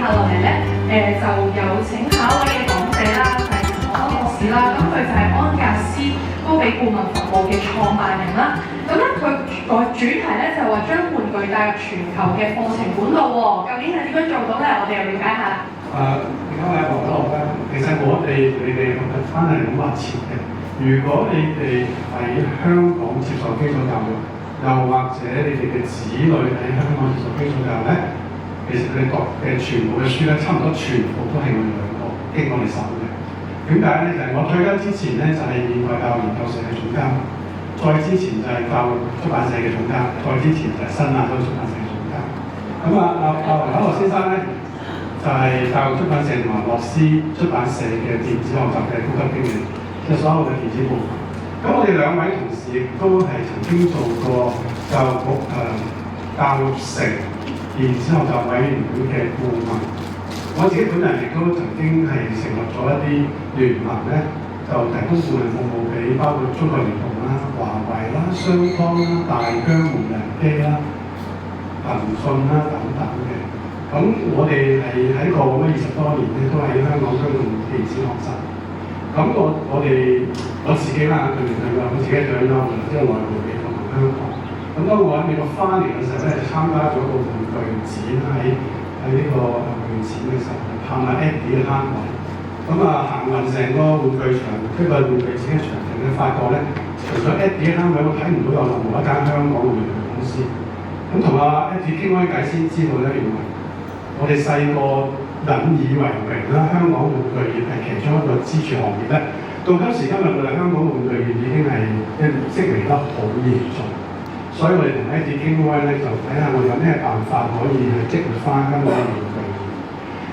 下落嚟咧，就有請下一位嘅講者啦，就係陳學博士啦。咁佢就係安格斯高比顧問服務嘅創辦人啦。咁咧佢個主題咧就係話將玩具帶入全球嘅課程管道喎。究竟係點樣做到咧？我哋又了解下啦。你講下黃樂咧，其實你哋翻係好密切嘅。如果你哋喺香港接受基礎教育，又或者你哋嘅子女喺香港接受基礎教育咧，其實佢哋讀嘅全部嘅書咧，差唔多全部都係我哋兩個經我哋手嘅。點解咧？就係我退休之前咧，就係現代教育研究社嘅總監，再之前就係教育出版社嘅總監，再之前就係新亞洲出版社嘅總監。咁黃家樂先生咧，就係教育出版社同埋樂思出版社嘅電子學習嘅高級經理，即係所有嘅電子部分。咁我哋兩位同事亦都係曾經做過教育局教育城電子學習委員會嘅顧問。我自己本人亦都曾經係成立咗一啲聯盟咧，就提供顧問服務俾包括中國聯通啦、華為啦、商湯啦、大疆無人機啦、騰訊啦等等嘅。咁我哋係喺過去20多年咧，都喺香港推動電子學習。咁我自己啦，我自己退休啦，即係內地嘅同埋香港。咁當我喺美國翻嚟嘅時候咧，就參加咗個玩具展喺呢個玩具展嘅時候，探下 Eddie 嘅攤位。咁行勻成個玩具場，呢個玩具展嘅場地咧，發覺咧，除咗 Eddie 嘅攤位，我睇唔到有任何一間香港嘅玩具公司。咁同阿 Eddie 傾開偈先知道咧，原來我哋細個引以為榮啦，香港玩具業係其中一個支柱行業咧。到今時今日，我哋香港玩具業已經係式微得好嚴重，所以我哋同 Eddie 傾開咧，就睇下我哋有咩辦法可以去激活翻香港嘅玩具業。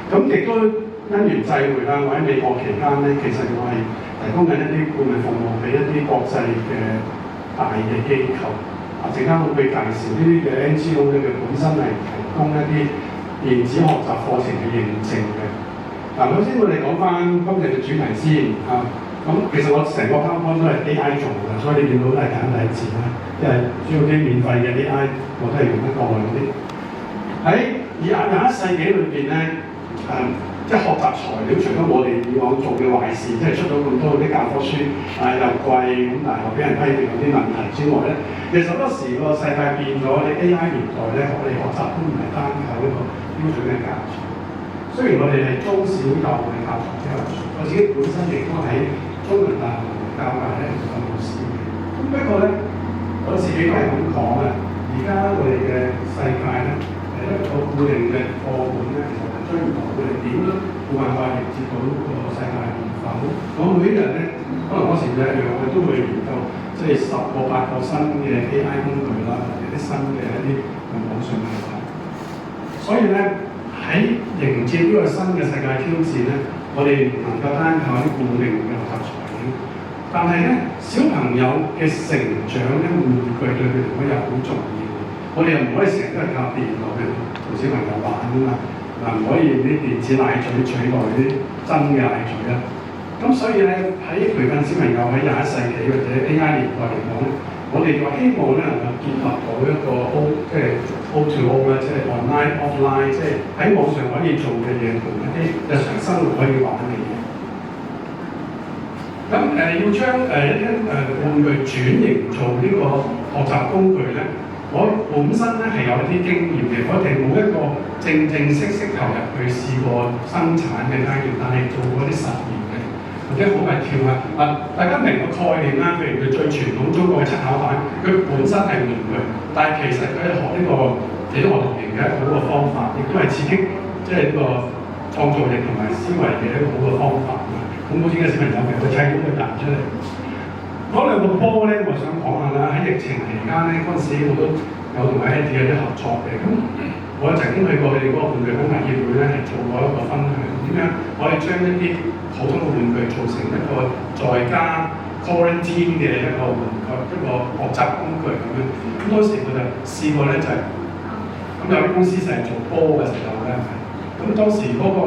咁亦都因緣際會啦，我喺美國期間咧，其實我係提供緊一啲顧問服務俾一啲國際嘅大嘅機構。陣間我會介紹呢啲嘅 NGO 咧，佢本身係提供一啲電子學習課程嘅認證嘅。首先我哋講翻今日嘅主題先嚇。咁其實我成個 PowerPoint 都係 AI 做嘅，所以你見到都係簡體字啦。因為主要啲免費嘅 AI 我都係用得過嗰啲。喺21世紀裏邊咧，即係學習材料，除咗我哋以往做嘅壞事，即係出咗咁多啲教科書，又貴咁，但係又俾人批評有啲問題之外咧，其實好多時個世界變咗，你 AI 年代咧，我哋學習都唔係單靠一個標準嘅教材。雖然我哋係中小幼嘅教材之後，我自己本身亦都喺中文大學教界咧做緊老師嘅。咁不過咧，我自己都係咁講啊。而家我哋嘅世界咧係一個固定嘅課本咧，其實係追唔到我哋點都冇辦法迎接到個世界嘅變化。我每一日咧，可能我成日一樣，我都會研究即係10個8個新嘅 AI 工具啦，或者啲新嘅一啲網上嘅嘢。所以咧，喺迎接呢個新嘅世界挑戰咧，我哋唔能夠單靠啲固定嘅學習材料。但係咧，小朋友嘅成長咧，玩具對佢哋又好重要。我哋又唔可以成日都係靠電腦去同小朋友玩㗎嘛。唔可以用啲電子奶嘴取代啲真嘅奶嘴啦。咁所以咧，喺培訓小朋友喺21世紀或者 AI 年代嚟講咧，我哋就希望咧能夠結合到一個 即係 O to O 啦，即係 online offline， 即係喺網上可以做嘅嘢同一啲日常生活可以玩嘅嘢。咁要將一啲玩具轉型做呢個學習工具咧，我本身咧係有一啲經驗嘅，我哋冇一個正式投入去試過生產嘅階段，但係做過啲實驗嘅，或者好快跳啊！大家明個概念啦，譬如佢最傳統中國嘅七巧板，佢本身係玩具，但係其實佢係學呢個幾何圖形嘅一個好嘅方法，亦都係刺激即係呢個創造力同埋思維嘅一個好嘅方法。咁好似嘅小朋友嘅，佢砌到佢彈出嚟。嗰兩個波咧，我想講下啦。喺疫情期間咧，嗰陣時我都有同 Eddie 有啲合作嘅。咁我曾經去過佢哋嗰個玩具工藝協會咧，係做過一個分享，點樣可以將一啲普通嘅玩具做成一個在家 quarantine 嘅一個玩具，一個學習工具咁樣。咁當時佢就試過咧，就係咁有啲公司成日做波嘅時候咧，咁當時嗰個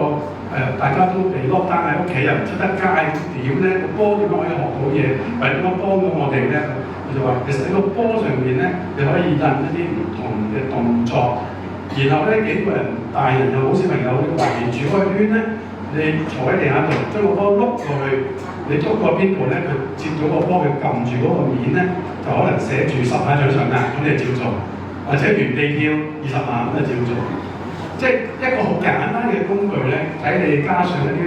大家都被 lock down 喺屋企，又唔出得街，點咧？個波點解可以學到嘢？或者點樣幫到我哋咧？佢就話其實喺個波上面咧，你可以印一啲唔同嘅動作，然後咧幾個人大人又好小朋友圍住嗰個圈咧，你坐喺地下度，將個波碌落去，你捉過邊個咧，佢接咗個波，佢撳住嗰個面咧，就可能寫住10萬獎上壓，咁你就照做，或者原地跳20萬咁就照做。即係一個好簡單嘅工具咧，睇你加上一啲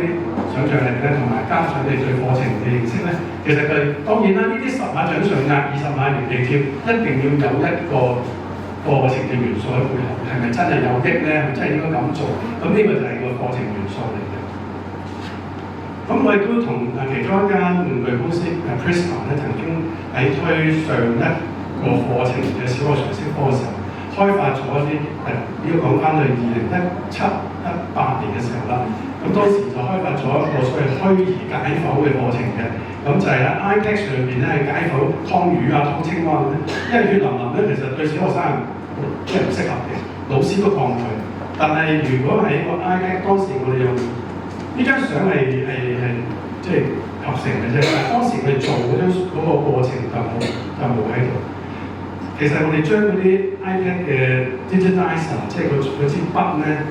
想像力咧，同埋加上你對課程嘅認識咧，其實佢當然啦，呢啲10萬獎上壓、20萬原地跳，一定要有一個課程嘅元素喺背後，係咪真係有益咧？係咪真係應該咁做？咁呢個就係個課程元素嚟嘅。咁我亦都同其中一間玩具公司Prisma 咧，曾經喺推上一個課程嘅小學常識科嘅時候，開發咗一啲呢個講翻去2017-18年嘅時候啦。咁當時就開發咗一個所謂虛擬解剖嘅課程嘅，咁就係喺 iPad 上邊咧解剖湯魚啊、湯青蛙咁咧，因為血淋淋咧，其實對小學生即係唔適合嘅，老師都抗拒。但係如果喺個 iPad 當時我哋用呢張相係即係合成嘅啫，但係當時我哋做嗰個過程就冇喺度。其實我哋將嗰啲 iPad 嘅 digitizer， 即係嗰支筆咧，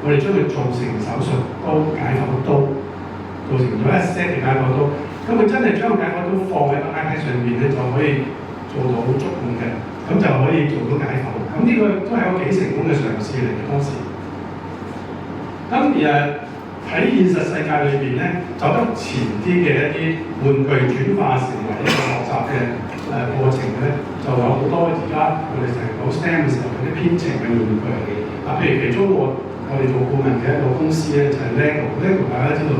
我哋將佢做成手術刀、解剖刀，做成咗一 set 嘅解剖刀。咁佢真係將個解剖刀放喺個 iPad 上面咧，就可以做到觸控嘅，咁就可以做到解剖。咁呢個都係一個幾成功嘅嘗試嚟嘅當時。咁而喺現實世界裏邊咧，走得前啲嘅一啲玩具轉化成為一個學習嘅過程咧，就有好多而家我哋成日講 STEM 嘅時候嗰啲編程嘅玩具。譬如其中我哋做顧問嘅一個公司咧，就係 LEGO。大家知道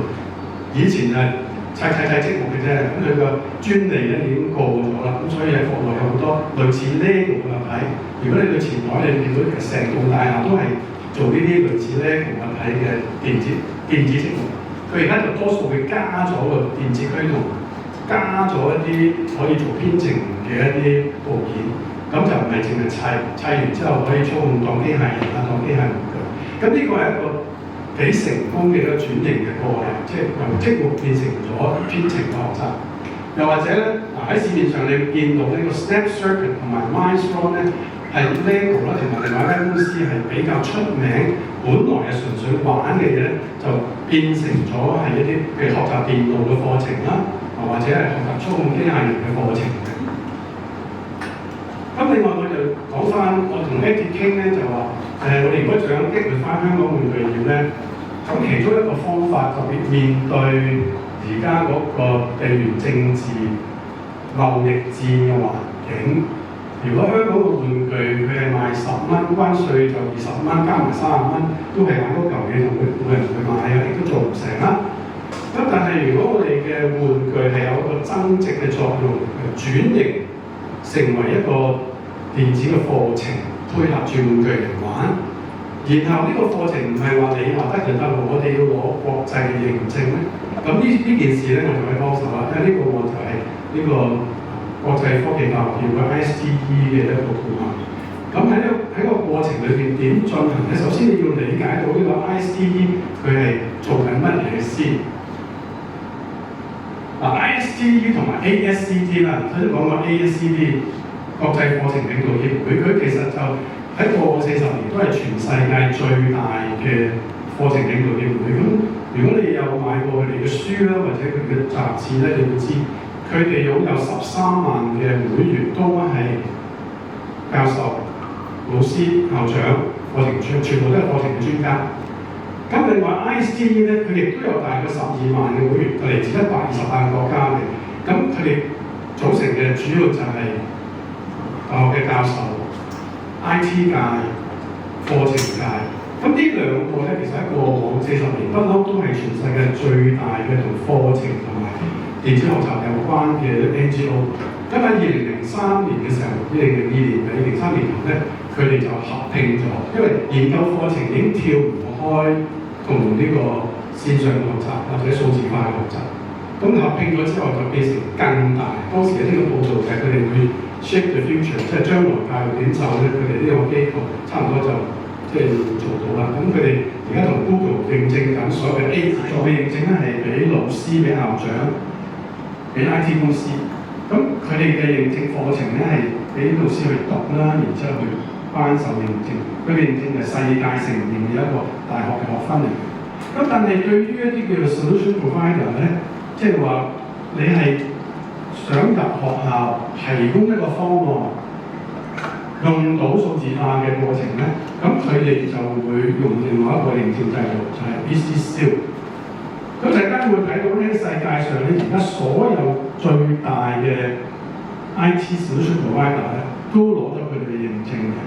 以前係砌積木嘅啫，咁佢個專利咧已經過咗啦，咁所以喺國內有好多類似 LEGO 嘅物體。如果你去前海，你見到其實成棟大廈都係做呢啲類似 LEGO 物體嘅電子積木。佢而家就多數會加咗個電子驅動，加咗一啲可以做編程嘅一啲部件，咁就唔係淨係砌完之後可以操控當機械人啊、當機械玩具。咁呢個係一個幾成功嘅一個轉型嘅過程，即係由積木變成咗編程嘅學習。又或者咧，喺市面上你會見到呢個 Snap Circuit 同埋 Mindstorm 咧，係 LEGO 啦，同埋另外一間公司係比較出名。本來係純粹玩嘅嘢咧，就變成咗係一啲譬如學習電腦嘅課程啦，或者係學習操控機械人嘅課程嘅。咁另外我就講翻，我同 Eddie 傾咧就話，我哋如果想激活翻香港玩具業咧，咁其中一個方法特別面對而家嗰個地緣政治、貿易戰嘅環境。如果香港嘅玩具佢係賣10蚊，關稅就20蚊，加埋30蚊，都係買嗰嚿嘢同冇人去買啊，亦都做唔成啦。咁但係如果我哋嘅玩具係有一個增值嘅作用，轉型成為一個電子嘅課程，配合住玩具嚟玩，然後呢個課程唔係話你話得就得，我哋要攞國際嘅認證咧。咁呢件事咧，我就可以幫手啦，因為呢個我就係呢個國際科技教育協會 ISTE 嘅一個顧問。咁喺個過程裏邊點進行咧？首先你要理解到呢個 ISTE 佢係做緊乜嘢先。ISTE 同埋 ASCD 啦，頭先講過 ASCD 國際課程領導協會，佢其實就喺過去40年都係全世界最大嘅課程領導協會。咁如果你有買過佢哋嘅書啦，或者佢嘅雜誌咧，你會知。佢哋擁有13萬嘅會員，都係教授、老師、校長、課程全部都係課程嘅專家。咁另外 ISTE 咧，佢亦都有大概12萬嘅會員，就嚟自128個國家嘅。咁佢哋組成嘅主要就係大學嘅教授、IT 界、課程界。咁呢兩個咧，其實喺過往40年不嬲都係全世界最大嘅同課程同埋電子學習有關嘅 NGO。咁喺2003年嘅時候，2002年尾、2003年頭咧，佢哋就合併咗，因為研究課程已經跳唔開同呢個線上嘅學習或者數字化嘅學習。咁合併咗之後就變成更大。當時嘅呢個報導就係佢哋會 shape the future， 即係將來教育點走咧，佢哋呢個機構差唔多就即係做到啦。咁佢哋而家同 Google 認證緊所有嘅 A 字座嘅認證咧，係俾老師、俾校長、俾 IT 公司。咁佢哋嘅認證課程咧係俾老師去讀啦，然之後去頒授認證，佢嘅認證係世界承認嘅一個大學嘅學分嚟嘅。咁但係對於一啲叫做 solution provider 咧，即係話你係想入學校提供一個方案，用到數字化嘅過程咧，咁佢哋就會用另外一個認證制度，就係 ISTE Seal。咁陣間會睇到咧，世界上咧而家所有最大嘅 IT solution provider 咧，都攞咗佢哋嘅認證嘅。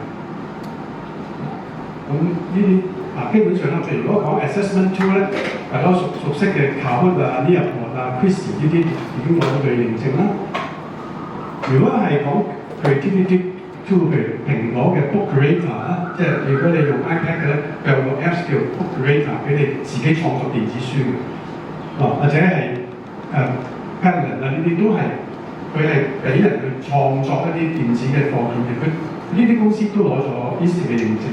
咁呢啲基本上啦，譬如如果講 assessment tool 咧，大家熟悉嘅 Kahoot 啊、Nearpod 啊、Quizy 呢啲已經攞咗佢嘅認證啦。如果係講譬如 GPT tool， 譬如蘋果嘅 Book Creator 啦，即係如果你用 iPad 嘅咧，佢有個 Apps 叫 Book Creator， 俾你自己創作電子書嘅。或者係Padlet 啊，呢啲都係佢係俾人去創作一啲電子嘅課件嘅。佢呢啲公司都攞咗 ISTE 嘅認證。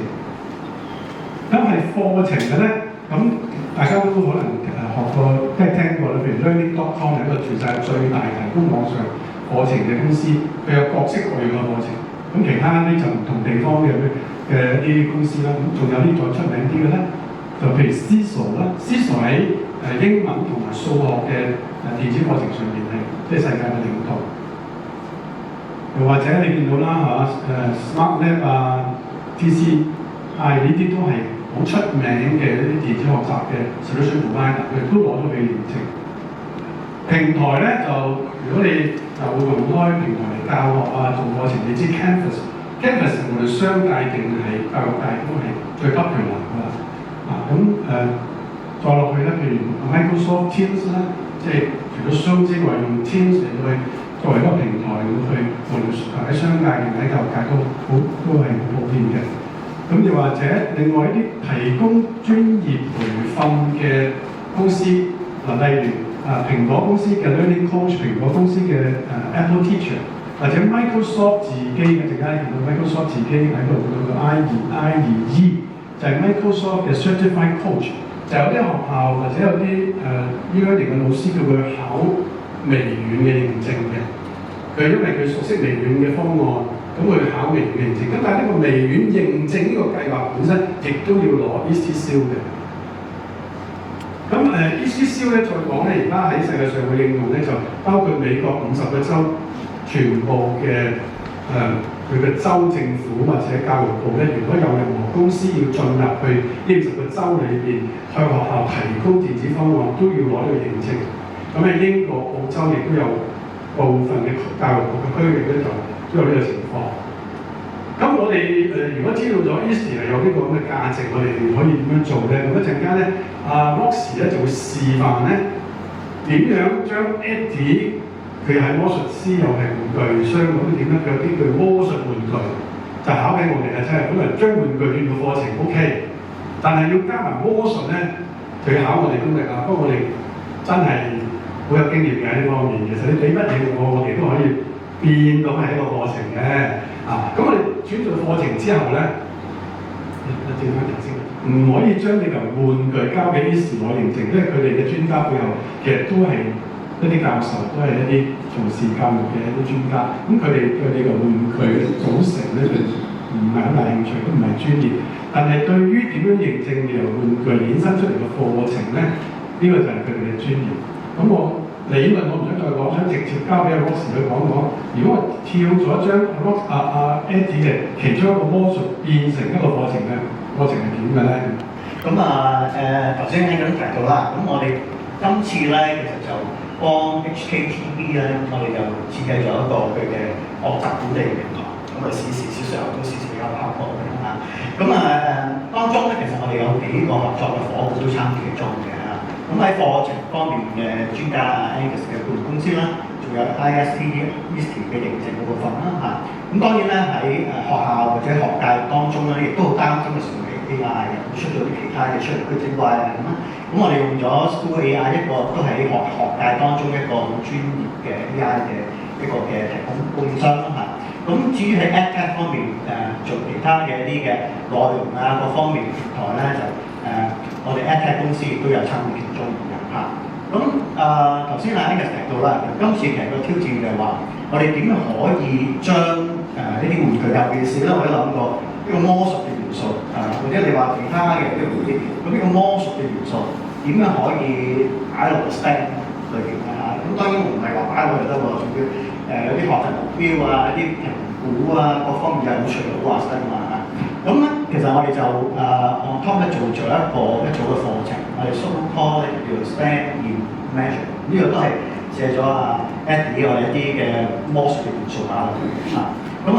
咁係課程嘅咧，咁大家都可能學過，即係聽過啦。譬如 Learning.com 係一個全世界最大提供網上課程嘅公司，佢有各式各樣嘅課程。咁其他呢就唔同地方嘅一啲公司啦。咁仲有啲再出名啲嘅咧，就譬如 CISO 啦 ，CISO 喺英文同埋數學嘅電子課程上面係即係世界嘅領導。又或者你見到啦SmartLab 啊、TCI 呢啲都係好出名嘅一啲電子學習嘅 solution provider， 佢哋都攞咗佢嘅認證。平台咧就如果你會用開平台嚟教學啊、做課程，你知 Canvas 無論商界定係教育界都係最 popular 㗎啦。再落去咧，譬如 Microsoft Teams 啦，即係除咗 Zoom 之外，用 Teams 嚟去作為一個平台，去無論喺商界定喺教育界都係好普遍嘅。咁又或者另外一啲提供專業培訓嘅公司，例如蘋果公司嘅 Learning Coach， 蘋果公司嘅Apple Teacher， 或者 Microsoft 自己嘅，陣間見到 Microsoft 自己喺度叫做 I2E， 就係 Microsoft嘅 Certified Coach。就有啲學校或者有啲e-learning嘅老師，佢會考微軟嘅認證嘅。佢因為佢熟悉微軟嘅方案，咁佢考微軟認證。咁但係呢個微軟認證呢個計劃本身，亦都要攞 ISTE Seal 嘅。咁ISTE Seal咧，再講咧，而家喺世界上嘅應用咧，就包括美國50個州全部嘅佢嘅州政府或者教育部咧，如果有任何公司要進入去呢50個州裏邊向學校提供電子方案，都要攞呢個認證。咁喺英國、澳洲亦都有部分嘅教育局嘅區域咧，就都有呢個情況。咁我哋如果知道咗 ISTE 係有呢個咁嘅價值，我哋可以點樣做咧？咁一陣間咧，Roxy 咧就會示範咧點樣將 Eddie。佢係魔術師又係玩具商，咁點咧？佢有啲叫魔術玩具，就考起我哋啦，即係本來將玩具轉到課程 OK， 但係要加埋魔術咧，就要考我哋功力啦。不過我哋真係好有經驗嘅呢方面，其實你俾乜嘢我哋都可以變到係一個課程嘅。咁我哋轉做課程之後咧，正翻頭先，唔可以將你嚿玩具交俾ISTE攞認證，因為佢哋嘅專家背後其實都係一啲教授，都係一啲從事教育嘅一啲專家。咁佢哋對你個玩具組成咧，就唔係好大興趣，都唔係專業。但係對於點樣認證由玩具衍生出嚟嘅課程咧，呢個就係佢哋嘅專業。咁我理論我唔想再講，想直接交俾阿 Roxy 去講講。如果我跳咗將Eddie 嘅其中一個魔術變成一個課程嘅過程係點嘅咧？咁頭先聽緊提到啦，咁我哋今次咧其實就幫 HKTV 咧，我哋就設計咗一個佢嘅學習本地嘅平台，咁啊時時都時時有效果嘅嚇。咁當中咧，其實我哋有幾個合作嘅伙伴都參與其中嘅嚇。咁喺課程方面嘅專家Angus 嘅顧問公司啦，仲有 ISTE 嘅認證嘅部分啦嚇。咁當然咧喺學校或者學界當中咧，亦都好擔心嘅時候AI 會出咗啲其他嘅出嚟，佢整怪啊咁啦。咁我哋用咗 School AI 一個都喺學界當中一個好專業嘅 AI 嘅一個嘅提供商啦嚇。咁至於喺 EdTech 方面做其他嘅一啲嘅內容啊各方面平台咧就我哋 EdTech 公司亦都有參與其中嘅嚇。咁頭先Angus 提到啦，今次其實個挑戰就係話我哋點樣可以將呢啲玩具，尤其是咧，我都諗過呢個魔術嘅元素或者你話其他嘅一啲回憶，咁呢個魔術嘅元素點樣可以擺落個 STEM 裏邊咧？咁當然我唔係話擺落去得喎，仲要有啲學習目標啊、一啲評估啊各方面有趣好話 STEM 啊。咁咧，其實我哋就on top 咧做咗一組嘅課程，我哋 so call 咧叫做 STEM in Measure， 呢個都係借咗Eddie 我哋一啲嘅魔術嘅元素啊。咁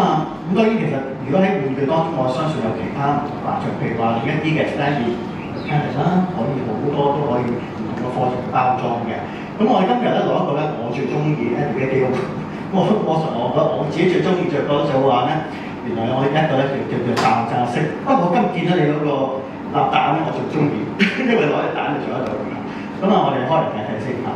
當然其實如果喺玩具當中，我相信有其他唔同嘅譬如話另一啲嘅 STEM in Mechanics 啦，可以好多都可以唔同嘅課程包裝嘅。咁我哋今日咧攞一個咧我最中意 Eddie 嘅幾個魔術，我自己最中意着嗰就話咧。原來我一個咧叫做爆炸式，不過我今日見到你嗰個立蛋咧，我最中意，因為攞啲蛋嚟做得到嘅。咁我哋開嚟睇睇先嚇。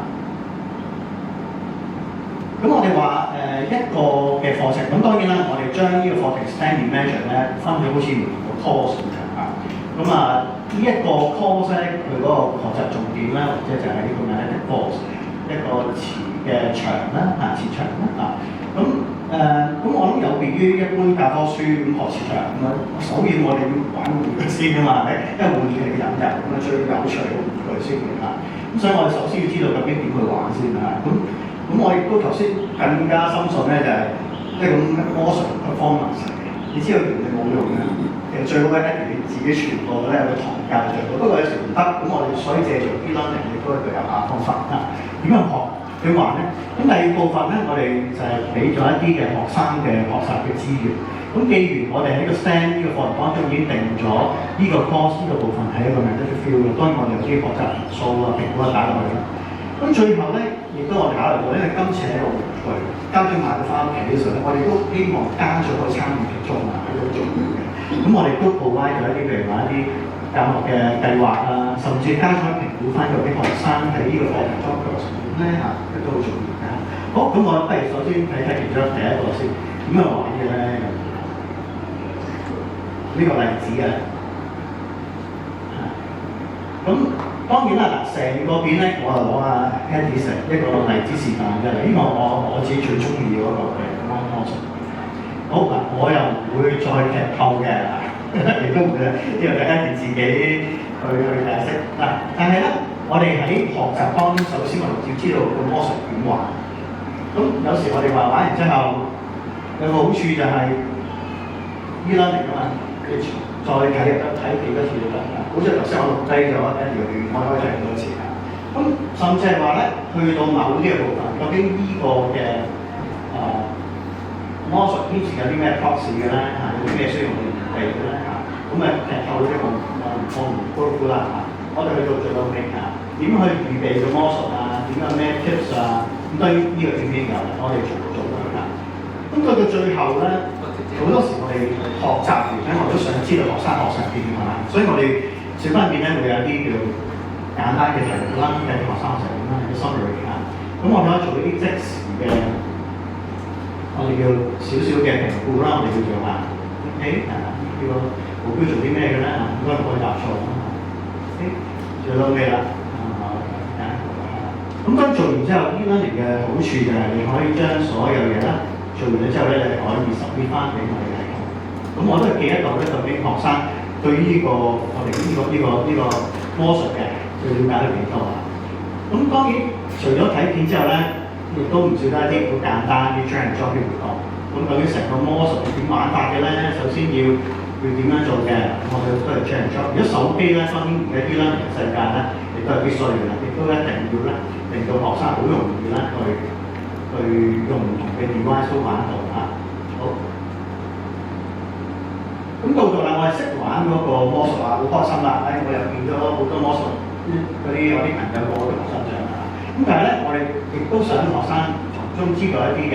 咁我哋話一個嘅課程，咁當然啦，我哋將呢個課程 STEM in Measure 咧分咗好似唔同個 course 咁樣嚇。咁呢一個 course 咧，佢嗰個學習重點咧，或者就係呢個咩咧 course 一個詞嘅長啦嚇，詞長啦嚇。咁我諗有別於一般教科書咁學詞長咁樣，首要我哋要玩玩具先㗎嘛，係咪？因為玩具係引入咁啊，最有趣嘅玩具先嘅嚇。咁所以我哋首先要知道究竟點去玩先啊。咁我亦都頭先更加深信咧，就係呢個魔術嘅方法嚟嘅。你知道用定冇用嘅，其實最好咧係你自己傳播咧有個堂教就最好。不過有時唔得，咁我哋所以借助 e-learning 亦都係具有下方法啊。點樣學？點玩咧？咁第二部分咧，我哋就係俾咗一啲嘅學生嘅學習嘅資源。咁既然我哋喺個 STEM 呢個課程當中已經定咗呢個 course 呢個部分係一個 mandatory field 嘅，當然我哋有啲學習元素啊、評估啊打落去啦。咁最後咧，亦都我哋考慮到，因為今次係一個玩具，家長買到翻屋企嘅時候咧，我哋都希望家長可以參與其中啊，係好重要嘅。咁我哋都 provide 咗一啲譬如話一啲教學嘅計劃啊，甚至家長評估翻究竟學生喺呢個課程中嘅成績咧嚇，都好重要嘅。好，咁我不如首先睇睇其中第一個先，點樣玩嘅咧？呢個例子啊，咁當然啦，嗱，成個片咧，我就攞Eddie成一個例子示範嘅，呢個我自己最中意嗰個嘅魔術。好嗱，我又唔會再劇透嘅，亦都唔會，呢個大家自己去解釋嗱。但係咧，我哋喺學習當中，首先我哋要知道個魔術點玩。咁有時我哋話玩完之後，有個好處就係e-learning啊嘛，你再睇幾多次都得。好似頭先我錄低咗一條片，我可以睇好多次啊。咁甚至係話咧，去到某啲嘅部分，究竟呢個嘅魔術牽涉有啲咩 props 嘅咧嚇，有啲咩需要我哋預備嘅咧嚇。咁劇透呢個我唔高估啦嚇。我哋去到最後尾嚇，點去預備個魔術啊？點樣咩 tips 啊？咁當然呢個片有，我哋做佢嚇。咁到最後咧，好多時我哋學習嚟緊，我都想知道學生學成點係嘛，所以我哋小班片咧會有啲叫簡單嘅題目啦，睇學生學成點啦，啲 summary 嚇。咁我哋可以做一啲即時嘅，我哋叫少少嘅評估啦，我哋叫做話 ，OK 呢個目標做啲咩嘅咧？應該唔可以答錯啊。OK 做到未啦？咁當做完之後，e-learning嘅好處就係你可以將所有嘢啦做完咗之後咧，你可以submit翻俾我哋睇。咁我都係記得到咧，究竟學生對於呢個我哋呢個魔術嘅佢了解到幾多啊？咁當然除咗睇片之後咧，亦都唔少得一啲好簡單啲 drag and drop 嘅活動。咁究竟成個魔術係點玩法嘅咧？首先要點樣做嘅？我哋都係 drag and drop。如果手機咧，當然而家啲啦世界咧，亦都係必須嘅啦，亦都一定要咧，令到學生好容易咧去用唔同嘅 device 都玩到嚇。好。咁到啦，我係識玩嗰個魔術啊，好開心啦！我又見咗好多魔術嗰啲我啲朋友過去學身上啊。咁但係咧，我哋亦都想學生從中知道一啲嘅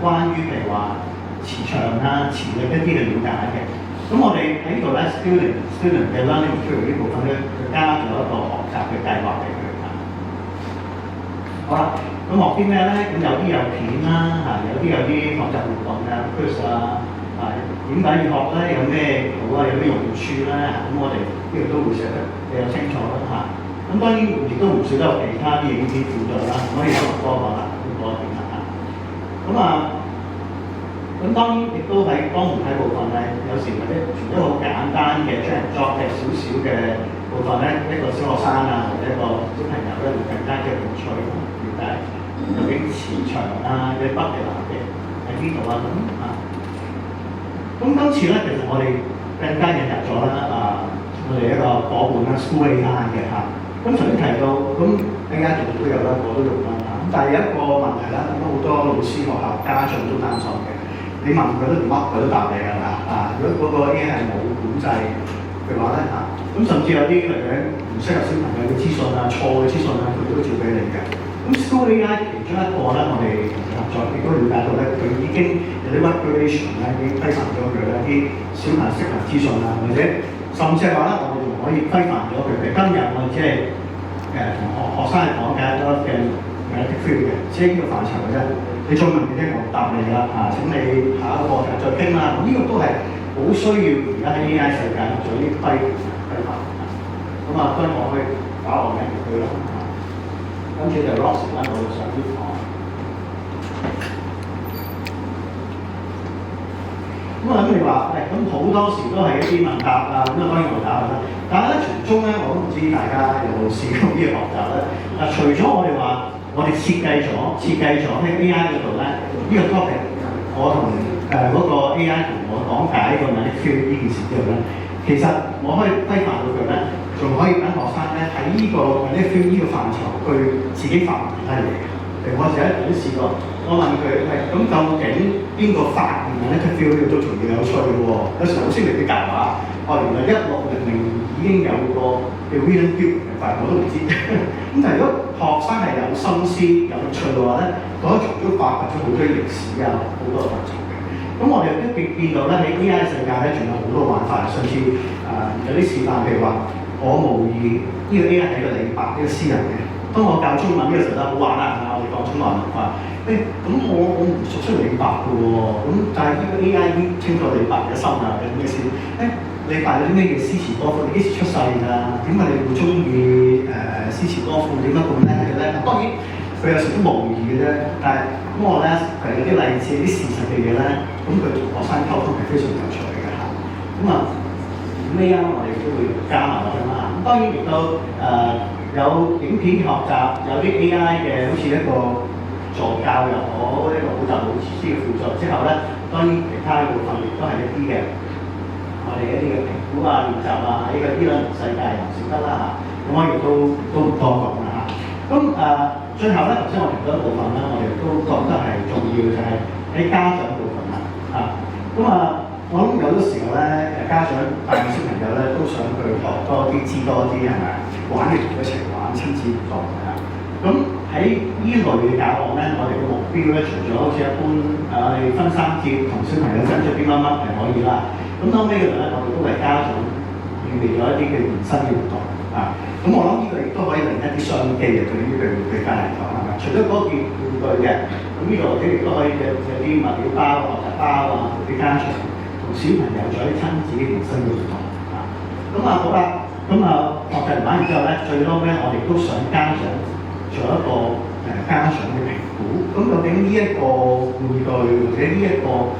關於譬如話磁場啊、磁力一啲嘅了解嘅。咁我哋喺呢度咧 student 嘅 learning material 呢部分咧，就加咗一個學習嘅計劃俾佢啊。好啦，咁學啲咩咧？咁有啲有片啦，嚇，有啲學習活動嘅 quiz 啊，點解要學咧？有咩好啊？有咩用處咧？咁我哋呢度都會寫得比較清楚啦，嚇。咁當然亦都唔少得有其他啲影片輔助啦，可以有多個啦，多一點啦嚇。咁咁當然亦都喺幫媒體部分咧，有時或者從一個好簡單嘅 drag and drop 嘅少少嘅部分咧，一個小學生啊或者一個小朋友咧會更加嘅興趣了解究竟磁場啊嘅北極南極喺邊度啊咁啊。咁今次咧其實我哋更加引入咗啦我哋一個伙伴啦 School AI 嘅嚇。咁頭先提到咁 AI 度都有啦，我都用啦嚇。咁但係有一個問題啦，咁好多老師學校家長都擔心嘅。你問佢都乜佢都答你㗎啦如果嗰個 AI 係冇管制嘅話咧咁甚至有啲嚟嘅唔適合小朋友嘅資訊啊、錯嘅資訊啊，佢都照俾你嘅。咁 School AI 其中一個咧，我哋合作亦都了解到咧，佢已經有啲 regulation 咧，已經規範咗佢一啲小朋友適合資訊啊，或者甚至係話咧，我哋仲可以規範咗佢。譬如今日我哋只係同學生係講解咗嘅 magnetic field 嘅，只係呢個範疇嘅啫。你再問佢咧，我答你啦請你下一個課題再傾啦。呢個都係好需要而家喺 AI 世界做啲規範咁當然我可以打落名佢啦跟住就 Ross 啦，我哋上啲堂。咁你話咁好多時都係一啲問答當然我答啦。但係咧，從中咧，我都唔知大家有冇試過呢個學習咧。除咗我哋話，我哋設計咗喺 AI 嗰度咧，呢個 topic， 我同嗰個 AI 同我講解個 magnetic field 呢件事之後咧，其實我可以規範到佢咧，仲可以等學生咧喺呢個 magnetic field 呢個範疇去自己發明其他嘢嘅。譬如我自己都試過，我問佢咁究竟邊個發明 magnetic field 呢個都仲要有趣嘅喎？有時老師嚟啲教話，原來1600已經有個叫 William Buck 嘅發明，我都唔知。咁但係如果學生係有心思、有興趣嘅話咧，佢可以從中發掘咗好多歷史啊，好多範疇嘅。咁我哋都見到咧喺 AI 世界咧，仲有好多玩法。上次有啲示範，譬如話我模擬呢個 AI 係一個李白呢個詩人嘅。當我教中文呢個時候咧，好玩啦我哋講中文文化。咁我唔熟悉李白嘅喎，咁但係呢個 AI 已經清楚李白嘅心啊，係咩事？李白有啲咩叫詩詞歌賦？你幾時出世㗎？點解你會中意詩詞歌賦？點解咁叻嘅咧？當然佢有少少模擬嘅啫，但係咁我咧佢有啲例子、啲事實嘅嘢咧，咁佢同學生溝通係非常有趣嘅嚇。咁咩我哋都會加埋落去啦。咁當然亦都有影片學習，有啲 AI 嘅，好似一個助教又好，一個補習老師嘅輔助之後咧，當然其他部分亦都係一啲嘅。我哋一啲嘅評估練習呢個e-learning世界又唔少得啦咁我亦都唔多講啦咁最後咧，頭先我提到一部分啦，我哋都覺得係重要，就係喺家長部分啦我諗有啲時候咧，家長帶小朋友咧都想去學多啲、知多啲係咪？玩嘅同佢一齊玩，親子互動咁喺呢類嘅教學咧，我哋嘅目標咧，除咗好似一般我哋分3節同小朋友跟住邊乜係可以啦。咁後尾嗰度咧，我哋都為家長預備咗一啲嘅延伸嘅活動咁我諗呢個亦都可以另一啲商機嘅對於佢家嚟講係咪？除咗嗰件玩具嘅，咁呢度或者亦都可以有啲物料包、學習包俾家長同小朋友做一啲親子嘅延伸嘅活動咁好啦，咁學習完之後咧，最多咧我哋都想家長做一個家長嘅評估。咁究竟呢一個玩具或者呢一個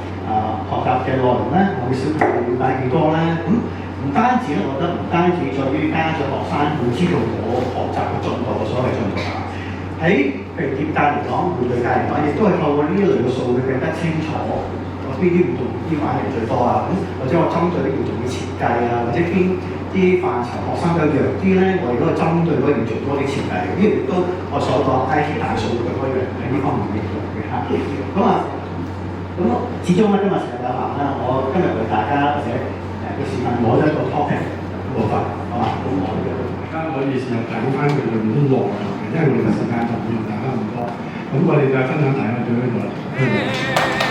學習嘅內容咧，我嘅小朋友了解幾多咧？咁唔單止咧，我覺得唔單止在於家長學生會知道我學習嘅進度，所謂進度喺譬如業界嚟講、玩具界嚟講，亦都係透過呢一類嘅數據更加清楚我邊啲活動邊玩嘅最多或者我針對啲活動嘅設計或者邊啲範疇學生比較弱啲咧，我亦都係針對嗰樣做多啲設計嘅。呢個亦都我所講 IT 大數據嗰樣喺呢方面嘅用嘅咁始終咧今日時間有限啦，我今日為大家或者嘅時間攞咗一個 topic 部分，好嘛？咁我哋大家可以試下睇翻佢裏面啲內容嘅，因為我哋嘅時間就唔用大家咁多，咁我哋就分享大家對呢個。